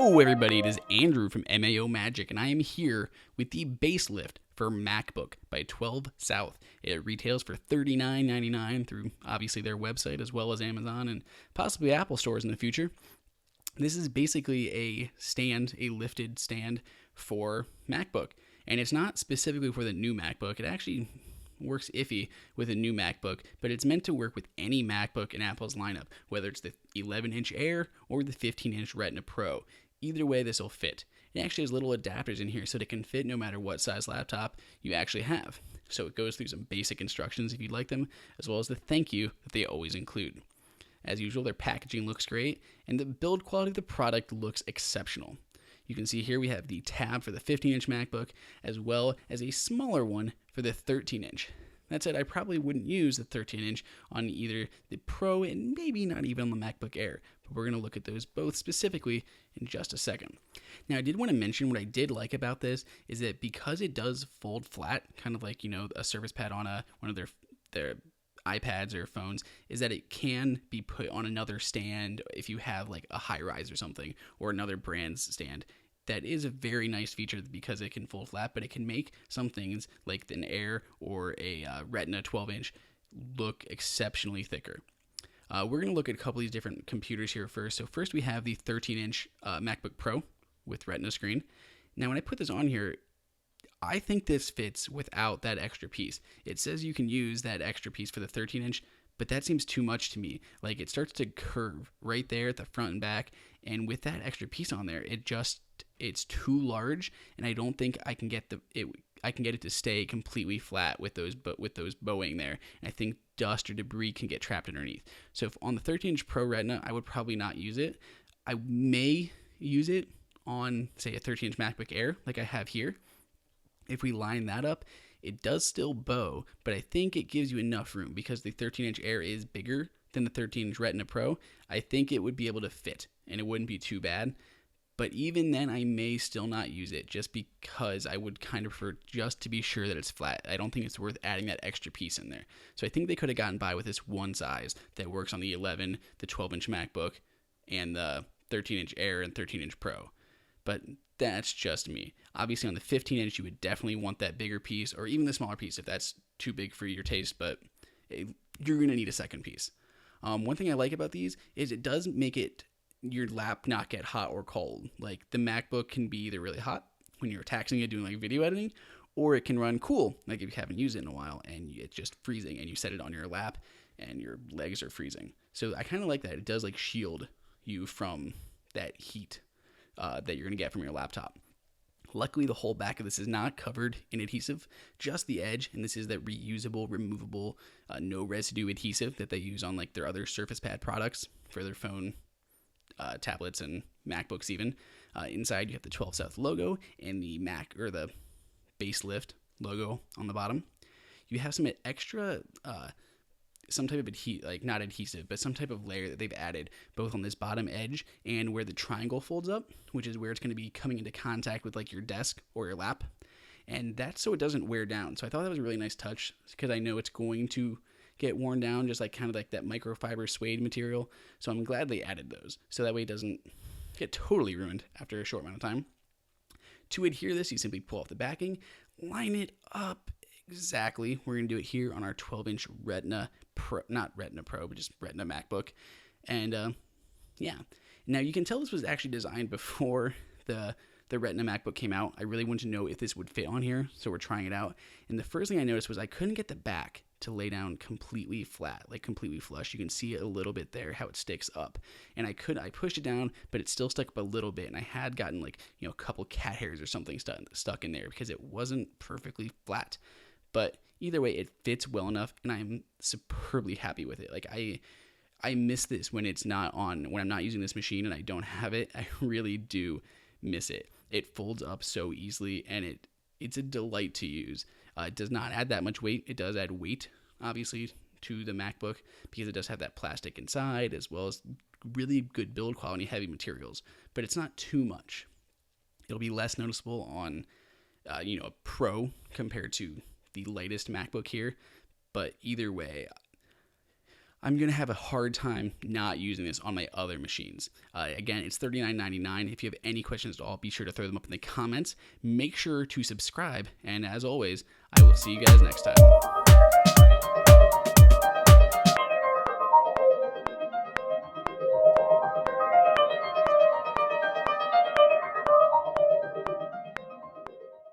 Hello, everybody. It is Andrew from MAO Magic, and I am here with the base lift for MacBook by 12 South. It retails for $39.99 through obviously their website as well as Amazon and possibly Apple stores in the future. This is basically a lifted stand for MacBook, and it's not specifically for the new MacBook. It actually works iffy with a new MacBook, but it's meant to work with any MacBook in Apple's lineup, whether it's the 11-inch Air or the 15-inch Retina Pro. Either way, this will fit. It actually has little adapters in here so it can fit no matter what size laptop you actually have. So it goes through some basic instructions if you'd like them, as well as the thank you that they always include. As usual, their packaging looks great, and the build quality of the product looks exceptional. You can see here we have the tab for the 15-inch MacBook, as well as a smaller one for the 13-inch. That said, I probably wouldn't use the 13-inch on either the Pro and maybe not even on the MacBook Air, but we're going to look at those both specifically in just a second. Now, I did want to mention what I did like about this is that because it does fold flat, kind of like, a Surface Pad on one of their iPads or phones, is that it can be put on another stand if you have like a high rise or something, or another brand's stand. That is a very nice feature because it can fold flat, but it can make some things like an Air or a Retina 12-inch look exceptionally thicker. We're going to look at a couple of these different computers here first. So first we have the 13-inch MacBook Pro with Retina screen. Now when I put this on here, I think this fits without that extra piece. It says you can use that extra piece for the 13-inch, but that seems too much to me. Like, it starts to curve right there at the front and back, and with that extra piece on there, it's too large, and I don't think I can get it to stay completely flat with those bowing there. And I think dust or debris can get trapped underneath. So if on the 13-inch Pro Retina, I would probably not use it. I may use it on, say, a 13-inch MacBook Air like I have here. If we line that up, it does still bow, but I think it gives you enough room because the 13-inch Air is bigger than the 13-inch Retina Pro. I think it would be able to fit, and it wouldn't be too bad. But even then, I may still not use it just because I would kind of prefer just to be sure that it's flat. I don't think it's worth adding that extra piece in there. So I think they could have gotten by with this one size that works on the 11, the 12-inch MacBook, and the 13-inch Air and 13-inch Pro. But that's just me. Obviously, on the 15-inch, you would definitely want that bigger piece, or even the smaller piece if that's too big for your taste, but you're going to need a second piece. One thing I like about these is it does make your lap not get hot or cold. Like, the MacBook can be either really hot when you're taxing it doing like video editing, or it can run cool, like if you haven't used it in a while and it's just freezing and you set it on your lap and your legs are freezing. So I kind of like that. It does like shield you from that heat that you're going to get from your laptop. Luckily, the whole back of this is not covered in adhesive, just the edge, and this is that reusable, removable, no residue adhesive that they use on like their other Surface Pad products for their phone, tablets, and MacBooks even. Inside, you have the 12 South logo and the Mac or the base lift logo on the bottom. You have some extra some type of not adhesive, but some type of layer that they've added both on this bottom edge and where the triangle folds up, which is where it's going to be coming into contact with like your desk or your lap. And that's so it doesn't wear down. So I thought that was a really nice touch because I know it's going to get worn down, just like kind of like that microfiber suede material. So I'm glad they added those. So that way it doesn't get totally ruined after a short amount of time. To adhere this, you simply pull off the backing, line it up exactly. We're going to do it here on our 12-inch Retina Pro, not Retina Pro, but just Retina MacBook. And yeah. Now you can tell this was actually designed before the Retina MacBook came out. I really wanted to know if this would fit on here, so we're trying it out. And the first thing I noticed was I couldn't get the back to lay down completely flat, like completely flush. You can see it a little bit there, how it sticks up. And I pushed it down, but it still stuck up a little bit. And I had gotten like, a couple cat hairs or something stuck in there because it wasn't perfectly flat. But either way, it fits well enough, and I'm superbly happy with it. Like, I miss this when it's not on, when I'm not using this machine and I don't have it. I really do miss it. It folds up so easily, and it's a delight to use. It does not add that much weight. It does add weight, obviously, to the MacBook because it does have that plastic inside as well as really good build quality, heavy materials. But it's not too much. It'll be less noticeable on, a Pro compared to the latest MacBook here. But either way, I'm going to have a hard time not using this on my other machines. Again, it's $39.99. If you have any questions at all, be sure to throw them up in the comments. Make sure to subscribe, and as always, I will see you guys next time.